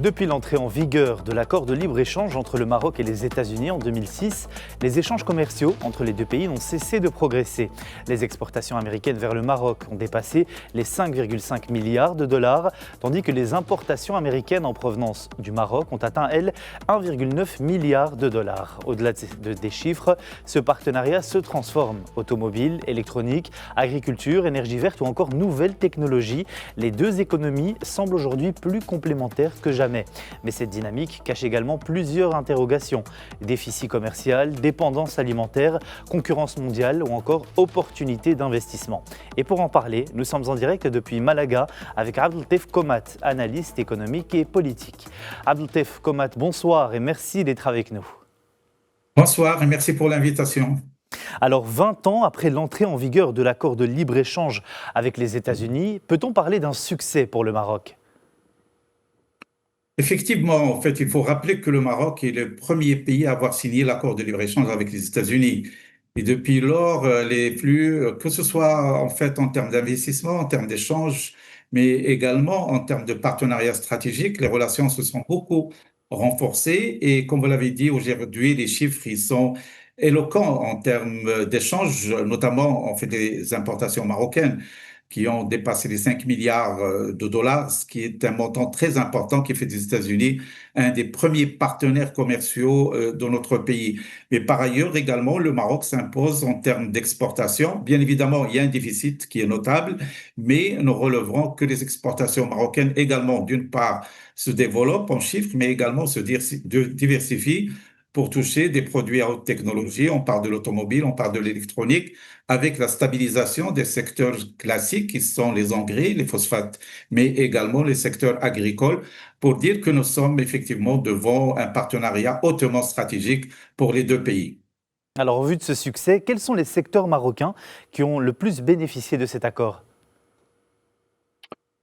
Depuis l'entrée en vigueur de l'accord de libre-échange entre le Maroc et les États-Unis en 2006, les échanges commerciaux entre les deux pays n'ont cessé de progresser. Les exportations américaines vers le Maroc ont dépassé les 5,5 milliards de dollars, tandis que les importations américaines en provenance du Maroc ont atteint, elles, 1,9 milliard de dollars. Au-delà des chiffres, ce partenariat se transforme. Automobile, électronique, agriculture, énergie verte ou encore nouvelles technologies, les deux économies semblent aujourd'hui plus complémentaires que jamais. Mais cette dynamique cache également plusieurs interrogations. Déficit commercial, dépendance alimentaire, concurrence mondiale ou encore opportunités d'investissement. Et pour en parler, nous sommes en direct depuis Malaga avec Abdeltef Komat, analyste économique et politique. Abdeltef Komat, bonsoir et merci d'être avec nous. Bonsoir et merci pour l'invitation. Alors 20 ans après l'entrée en vigueur de l'accord de libre-échange avec les États-Unis, peut-on parler d'un succès pour le Maroc ? Effectivement, en fait, il faut rappeler que le Maroc est le premier pays à avoir signé l'accord de libre-échange avec les États-Unis. Et depuis lors, les flux, que ce soit en fait en termes d'investissement, en termes d'échanges, mais également en termes de partenariat stratégique, les relations se sont beaucoup renforcées. Et comme vous l'avez dit, aujourd'hui, les chiffres, ils sont éloquents en termes d'échanges, notamment en fait des importations marocaines qui ont dépassé les 5 milliards de dollars, ce qui est un montant très important qui fait des États-Unis un des premiers partenaires commerciaux de notre pays. Mais par ailleurs, également, le Maroc s'impose en termes d'exportation. Bien évidemment, il y a un déficit qui est notable, mais nous releverons que les exportations marocaines également, d'une part, se développent en chiffres, mais également se diversifient pour toucher des produits à haute technologie. On parle de l'automobile, on parle de l'électronique, avec la stabilisation des secteurs classiques qui sont les engrais, les phosphates, mais également les secteurs agricoles, pour dire que nous sommes effectivement devant un partenariat hautement stratégique pour les deux pays. Alors au vu de ce succès, quels sont les secteurs marocains qui ont le plus bénéficié de cet accord ?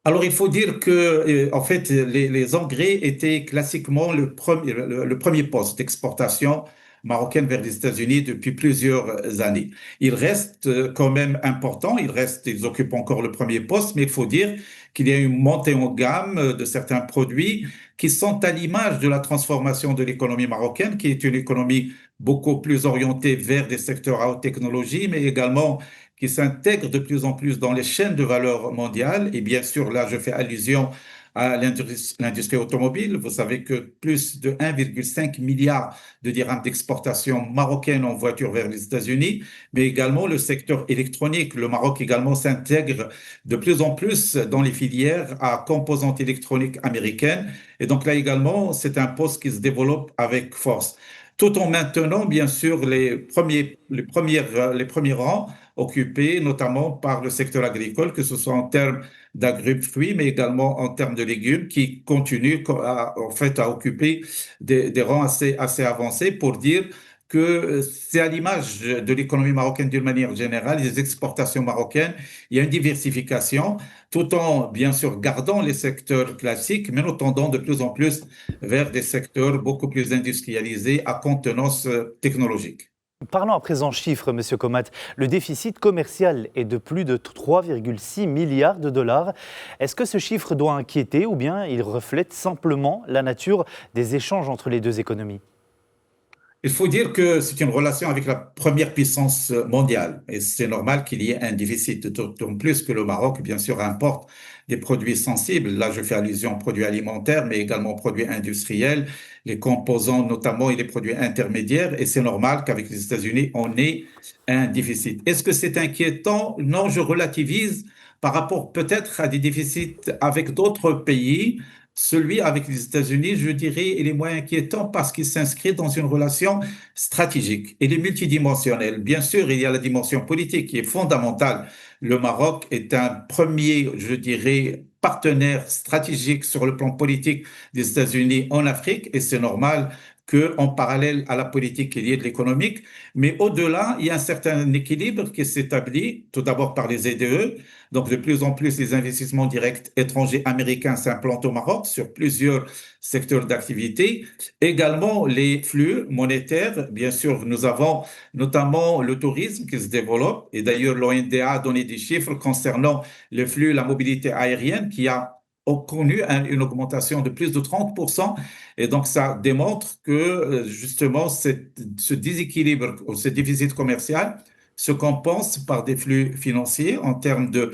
Alors, il faut dire que, en fait, les engrais étaient classiquement le premier poste d'exportation marocaine vers les États-Unis depuis plusieurs années. Ils restent quand même importants, ils occupent encore le premier poste, mais il faut dire qu'il y a une montée en gamme de certains produits qui sont à l'image de la transformation de l'économie marocaine, qui est une économie beaucoup plus orientée vers des secteurs à haute technologie, mais également qui s'intègre de plus en plus dans les chaînes de valeur mondiales. Et bien sûr, là, je fais allusion à l'industrie automobile. Vous savez que plus de 1,5 milliard de dirhams d'exportation marocaine en voiture vers les États-Unis, mais également le secteur électronique. Le Maroc également s'intègre de plus en plus dans les filières à composantes électroniques américaines. Et donc là également, c'est un poste qui se développe avec force, tout en maintenant, bien sûr, les premiers rangs occupés, notamment par le secteur agricole, que ce soit en termes d'agri-fruits, mais également en termes de légumes, qui continuent en fait, à occuper des rangs assez avancés pour dire que c'est à l'image de l'économie marocaine d'une manière générale, les exportations marocaines, il y a une diversification, tout en, bien sûr, gardant les secteurs classiques, mais nous tendons de plus en plus vers des secteurs beaucoup plus industrialisés à contenance technologique. Parlons à présent chiffres, Monsieur Komat. Le déficit commercial est de plus de 3,6 milliards de dollars. Est-ce que ce chiffre doit inquiéter ou bien il reflète simplement la nature des échanges entre les deux économies ? Il faut dire que c'est une relation avec la première puissance mondiale et c'est normal qu'il y ait un déficit, d'autant plus que le Maroc, bien sûr, importe des produits sensibles. Là, je fais allusion aux produits alimentaires, mais également aux produits industriels, les composants notamment et les produits intermédiaires. Et c'est normal qu'avec les États-Unis, on ait un déficit. Est-ce que c'est inquiétant? Non, je relativise par rapport peut-être à des déficits avec d'autres pays. Celui avec les États-Unis, je dirais, il est moins inquiétant parce qu'il s'inscrit dans une relation stratégique. Il est multidimensionnel. Bien sûr, il y a la dimension politique qui est fondamentale. Le Maroc est un premier, je dirais, partenaire stratégique sur le plan politique des États-Unis en Afrique et c'est normal qu'en parallèle à la politique, il y ait de l'économique. Mais au-delà, il y a un certain équilibre qui s'établit, tout d'abord par les ZDE. Donc, de plus en plus, les investissements directs étrangers américains s'implantent au Maroc sur plusieurs secteurs d'activité. Également, les flux monétaires. Bien sûr, nous avons notamment le tourisme qui se développe. Et d'ailleurs, l'ONDA a donné des chiffres concernant les flux, la mobilité aérienne qui a ont connu une augmentation de plus de 30%. Et donc, ça démontre que justement, ce déséquilibre ou ce déficit commercial se compense par des flux financiers en termes de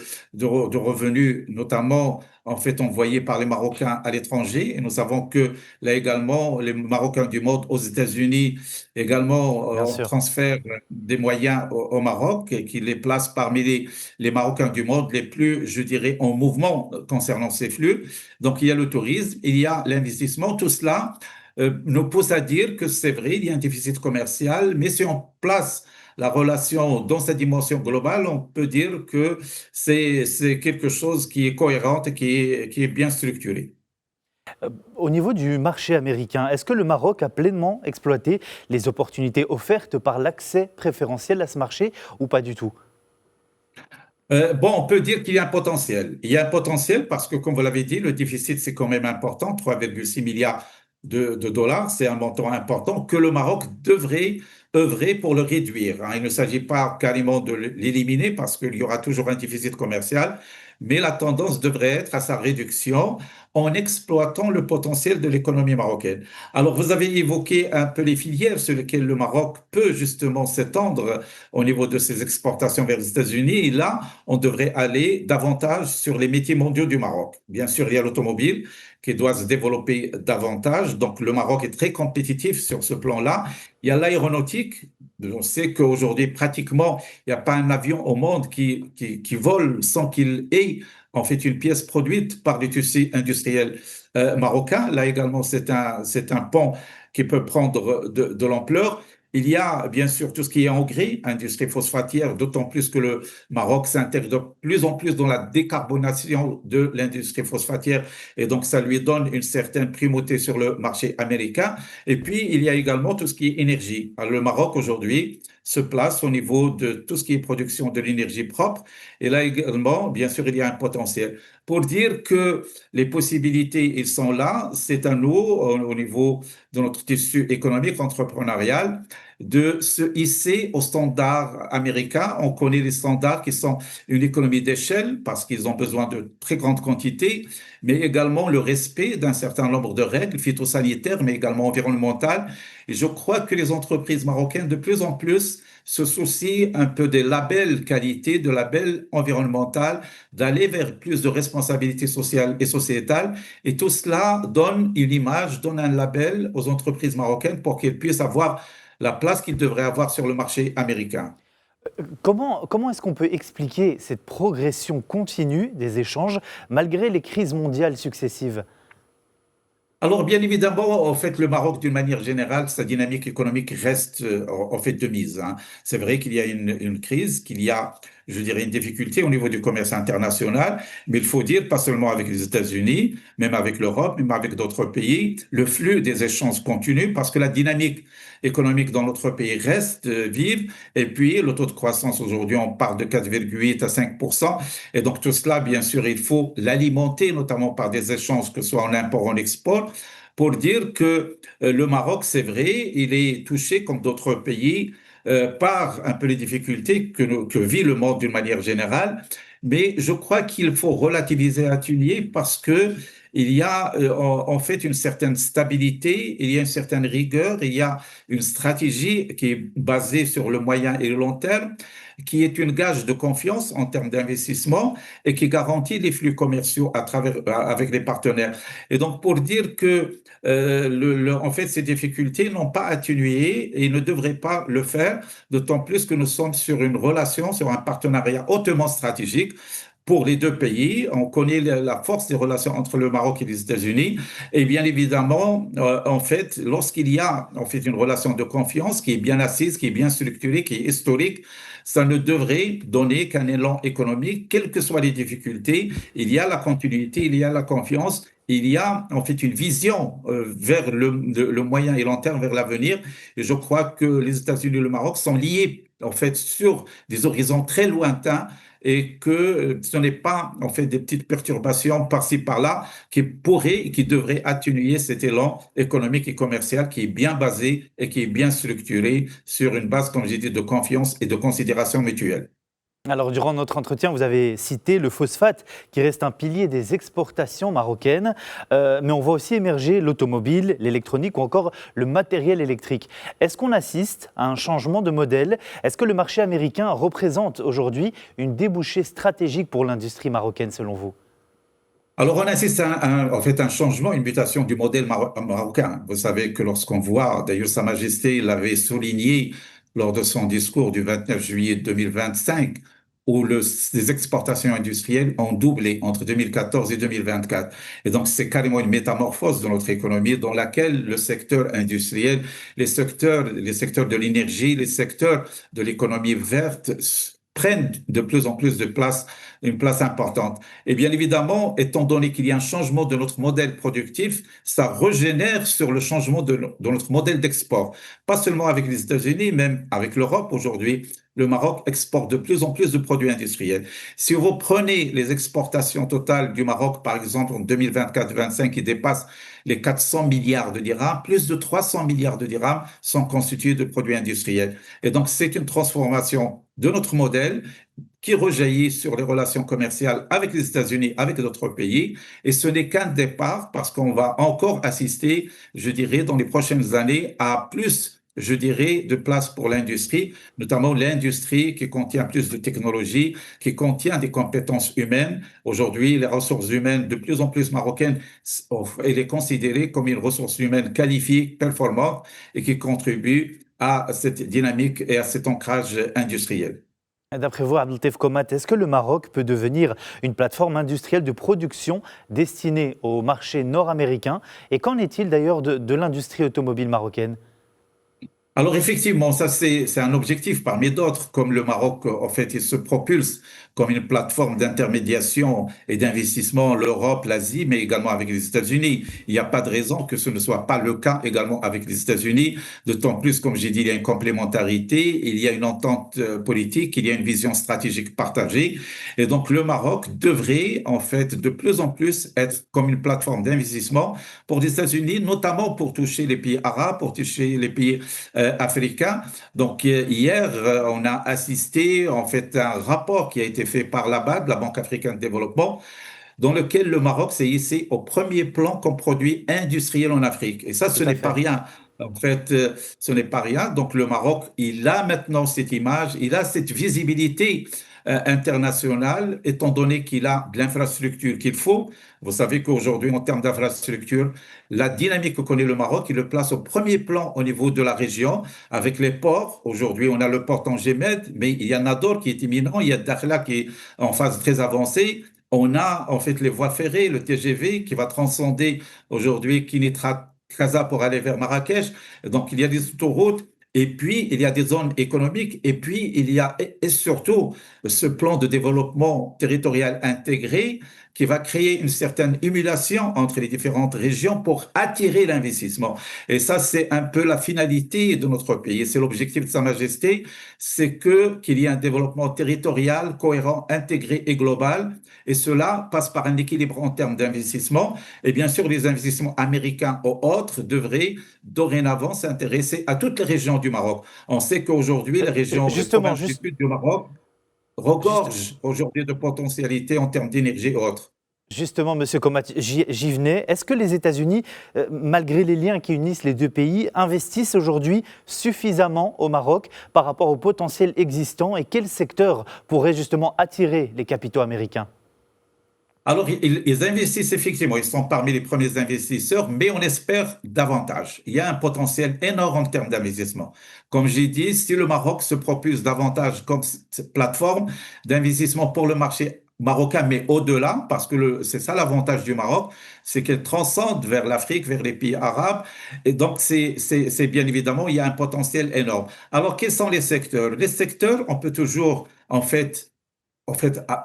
revenus, notamment en fait envoyés par les Marocains à l'étranger. Et nous savons que là également, les Marocains du monde aux États-Unis également Bien on sûr. transfère des moyens au Maroc et qui les place parmi les Marocains du monde les plus, je dirais, en mouvement concernant ces flux. Donc il y a le tourisme, il y a l'investissement, tout cela nous pousse à dire que c'est vrai, il y a un déficit commercial, mais si on place la relation dans sa dimension globale, on peut dire que c'est quelque chose qui est cohérent et qui est bien structuré. Au niveau du marché américain, est-ce que le Maroc a pleinement exploité les opportunités offertes par l'accès préférentiel à ce marché ou pas du tout? Bon, on peut dire qu'il y a un potentiel. Il y a un potentiel parce que, comme vous l'avez dit, le déficit, c'est quand même important, 3,6 milliards de dollars, c'est un montant important que le Maroc devrait œuvrer pour le réduire, hein. Il ne s'agit pas carrément de l'éliminer parce qu'il y aura toujours un déficit commercial, mais la tendance devrait être à sa réduction en exploitant le potentiel de l'économie marocaine. Alors, vous avez évoqué un peu les filières sur lesquelles le Maroc peut justement s'étendre au niveau de ses exportations vers les États-Unis. Et là, on devrait aller davantage sur les métiers mondiaux du Maroc. Bien sûr, il y a l'automobile qui doit se développer davantage. Donc, le Maroc est très compétitif sur ce plan-là. Il y a l'aéronautique. On sait qu'aujourd'hui, pratiquement, il n'y a pas un avion au monde qui vole sans qu'il ait en fait une pièce produite par des tissus industriels marocains. Là également, c'est un pont qui peut prendre de l'ampleur. Il y a bien sûr tout ce qui est engrais, industrie phosphatière, d'autant plus que le Maroc s'intègre de plus en plus dans la décarbonation de l'industrie phosphatière et donc ça lui donne une certaine primauté sur le marché américain. Et puis il y a également tout ce qui est énergie. Alors, le Maroc aujourd'hui se place au niveau de tout ce qui est production de l'énergie propre et là également, bien sûr, il y a un potentiel. Pour dire que les possibilités, ils sont là, c'est à nous, au niveau de notre tissu économique entrepreneurial, de se hisser aux standards américains. On connaît les standards qui sont une économie d'échelle parce qu'ils ont besoin de très grandes quantités, mais également le respect d'un certain nombre de règles phytosanitaires, mais également environnementales. Et je crois que les entreprises marocaines, de plus en plus, se soucient un peu des labels qualité, de labels environnemental, d'aller vers plus de responsabilité sociale et sociétale. Et tout cela donne une image, donne un label aux entreprises marocaines pour qu'elles puissent avoir la place qu'ils devraient avoir sur le marché américain. Comment est-ce qu'on peut expliquer cette progression continue des échanges malgré les crises mondiales successives? Alors, bien évidemment, en fait, le Maroc, d'une manière générale, sa dynamique économique reste en fait de mise, hein. C'est vrai qu'il y a une crise, qu'il y a, je dirais, une difficulté au niveau du commerce international, mais il faut dire, pas seulement avec les États-Unis, même avec l'Europe, même avec d'autres pays, le flux des échanges continue parce que la dynamique économique dans notre pays reste vive. Et puis, le taux de croissance aujourd'hui, on parle de 4,8 à 5%. Et donc, tout cela, bien sûr, il faut l'alimenter, notamment par des échanges, que ce soit en import ou en export, pour dire que le Maroc, c'est vrai, il est touché comme d'autres pays par un peu les difficultés que vit le monde d'une manière générale. Mais je crois qu'il faut relativiser à Tunier parce que il y a en fait une certaine stabilité, il y a une certaine rigueur, il y a une stratégie qui est basée sur le moyen et le long terme, qui est une gage de confiance en termes d'investissement et qui garantit les flux commerciaux à travers, avec les partenaires. Et donc, pour dire que en fait, ces difficultés n'ont pas atténué et ne devraient pas le faire, d'autant plus que nous sommes sur une relation, sur un partenariat hautement stratégique pour les deux pays. On connaît la force des relations entre le Maroc et les États-Unis. Et bien évidemment, en fait, lorsqu'il y a en fait une relation de confiance qui est bien assise, qui est bien structurée, qui est historique, ça ne devrait donner qu'un élan économique, quelles que soient les difficultés. Il y a la continuité, il y a la confiance. Il y a en fait une vision vers le moyen et long terme, vers l'avenir. Et je crois que les États-Unis et le Maroc sont liés en fait sur des horizons très lointains et que ce n'est pas en fait des petites perturbations par-ci par-là qui pourraient et qui devraient atténuer cet élan économique et commercial qui est bien basé et qui est bien structuré sur une base, comme j'ai dit, de confiance et de considération mutuelle. Alors, durant notre entretien, vous avez cité le phosphate, qui reste un pilier des exportations marocaines, mais on voit aussi émerger l'automobile, l'électronique ou encore le matériel électrique. Est-ce qu'on assiste à un changement de modèle? Est-ce que le marché américain représente aujourd'hui une débouchée stratégique pour l'industrie marocaine, selon vous? Alors, on assiste à en fait, un changement, une mutation du modèle marocain. Vous savez que lorsqu'on voit, d'ailleurs, Sa Majesté l'avait souligné lors de son discours du 29 juillet 2025, où les exportations industrielles ont doublé entre 2014 et 2024. Et donc, c'est carrément une métamorphose de notre économie dans laquelle le secteur industriel, les secteurs de l'énergie, les secteurs de l'économie verte prennent de plus en plus de place, une place importante. Et bien évidemment, étant donné qu'il y a un changement de notre modèle productif, ça régénère sur le changement de notre modèle d'export. Pas seulement avec les États-Unis, même avec l'Europe aujourd'hui, le Maroc exporte de plus en plus de produits industriels. Si vous prenez les exportations totales du Maroc, par exemple, en 2024-25, qui dépassent les 400 milliards de dirhams, plus de 300 milliards de dirhams sont constitués de produits industriels. Et donc, c'est une transformation de notre modèle qui rejaillit sur les relations commerciales avec les États-Unis, avec d'autres pays. Et ce n'est qu'un départ parce qu'on va encore assister, je dirais, dans les prochaines années à plus, je dirais, de place pour l'industrie, notamment l'industrie qui contient plus de technologies, qui contient des compétences humaines. Aujourd'hui, les ressources humaines de plus en plus marocaines, elle est considérée comme une ressource humaine qualifiée, performante et qui contribue à cette dynamique et à cet ancrage industriel. D'après vous, Abdeltef Komat, est-ce que le Maroc peut devenir une plateforme industrielle de production destinée au marché nord-américain? Et qu'en est-il d'ailleurs de l'industrie automobile marocaine? Alors effectivement, ça c'est un objectif parmi d'autres, comme le Maroc, en fait, il se propulse comme une plateforme d'intermédiation et d'investissement, l'Europe, l'Asie, mais également avec les États-Unis. Il n'y a pas de raison que ce ne soit pas le cas également avec les États-Unis, d'autant plus, comme j'ai dit, il y a une complémentarité, il y a une entente politique, il y a une vision stratégique partagée. Et donc le Maroc devrait, en fait, de plus en plus être comme une plateforme d'investissement pour les États-Unis, notamment pour toucher les pays arabes, pour toucher les pays africain. Donc hier, on a assisté en fait à un rapport qui a été fait par la BAD, la Banque africaine de développement, dans lequel le Maroc s'est hissé au premier plan comme produit industriel en Afrique. Et ça, Tout ce à n'est pas fait. rien. En fait, ce n'est pas rien. Donc le Maroc, il a maintenant cette image, il a cette visibilité internationale, étant donné qu'il a de l'infrastructure qu'il faut. Vous savez qu'aujourd'hui, en termes d'infrastructure, la dynamique que connaît le Maroc, il le place au premier plan au niveau de la région, avec les ports. Aujourd'hui, on a le port Tangemed, mais il y en a d'autres qui est imminent. Il y a Dakhla qui est en phase très avancée. On a en fait les voies ferrées, le TGV qui va transcender aujourd'hui Kinitra Casa pour aller vers Marrakech. Donc il y a des autoroutes. Et puis, il y a des zones économiques, et puis il y a et surtout ce plan de développement territorial intégré qui va créer une certaine émulation entre les différentes régions pour attirer l'investissement. Et ça, c'est un peu la finalité de notre pays. C'est l'objectif de Sa Majesté, c'est qu'il y ait un développement territorial cohérent, intégré et global. Et cela passe par un équilibre en termes d'investissement. Et bien sûr, les investissements américains ou autres devraient dorénavant s'intéresser à toutes les régions du Maroc. On sait qu'aujourd'hui, les régions, les Justement, provinces du juste, sud du Maroc juste- regorgent aujourd'hui de potentialités en termes d'énergie et autres. Justement, Monsieur Komat, j'y venais. Est-ce que les États-Unis, malgré les liens qui unissent les deux pays, investissent aujourd'hui suffisamment au Maroc par rapport au potentiel existant et quel secteur pourrait justement attirer les capitaux américains? Alors, ils investissent effectivement, ils sont parmi les premiers investisseurs, mais on espère davantage. Il y a un potentiel énorme en termes d'investissement. Comme j'ai dit, si le Maroc se propulse davantage comme cette plateforme d'investissement pour le marché marocain, mais au-delà, parce que c'est ça l'avantage du Maroc, c'est qu'elle transcende vers l'Afrique, vers les pays arabes. Et donc, c'est bien évidemment, il y a un potentiel énorme. Alors, quels sont les secteurs? Les secteurs, on peut toujours, en fait,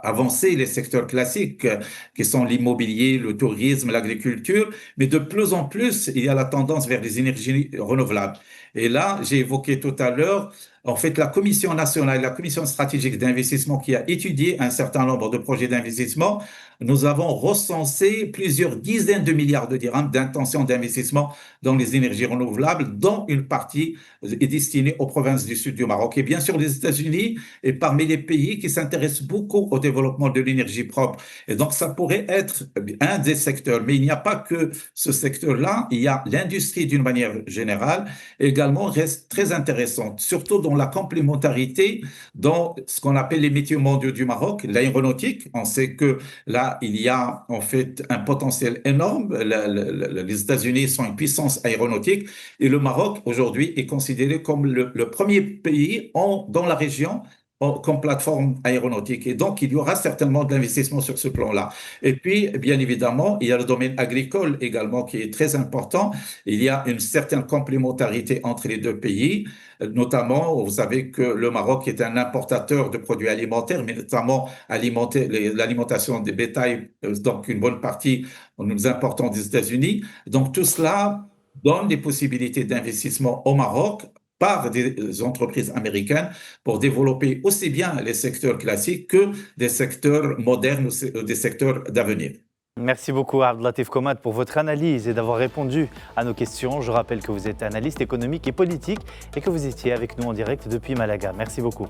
avancer les secteurs classiques qui sont l'immobilier, le tourisme, l'agriculture, mais de plus en plus, il y a la tendance vers les énergies renouvelables. Et là, j'ai évoqué tout à l'heure en fait, la Commission nationale, la Commission stratégique d'investissement qui a étudié un certain nombre de projets d'investissement, nous avons recensé plusieurs dizaines de milliards de dirhams d'intentions d'investissement dans les énergies renouvelables, dont une partie est destinée aux provinces du sud du Maroc. Et bien sûr, les États-Unis est parmi les pays qui s'intéressent beaucoup au développement de l'énergie propre. Et donc, ça pourrait être un des secteurs. Mais il n'y a pas que ce secteur-là. Il y a l'industrie d'une manière générale également reste très intéressante, surtout dans la complémentarité dans ce qu'on appelle les métiers mondiaux du Maroc, l'aéronautique. On sait que là, il y a en fait un potentiel énorme. Les États-Unis sont une puissance aéronautique et le Maroc aujourd'hui est considéré comme le premier pays dans la région comme plateforme aéronautique. Et donc, il y aura certainement de l'investissement sur ce plan-là. Et puis, bien évidemment, il y a le domaine agricole également qui est très important. Il y a une certaine complémentarité entre les deux pays. Notamment, vous savez que le Maroc est un importateur de produits alimentaires, mais notamment l'alimentation des bétails, donc une bonne partie nous importons des États-Unis. Donc, tout cela donne des possibilités d'investissement au Maroc par des entreprises américaines pour développer aussi bien les secteurs classiques que des secteurs modernes ou des secteurs d'avenir. Merci beaucoup Abdelatif Komad pour votre analyse et d'avoir répondu à nos questions. Je rappelle que vous êtes analyste économique et politique et que vous étiez avec nous en direct depuis Malaga. Merci beaucoup.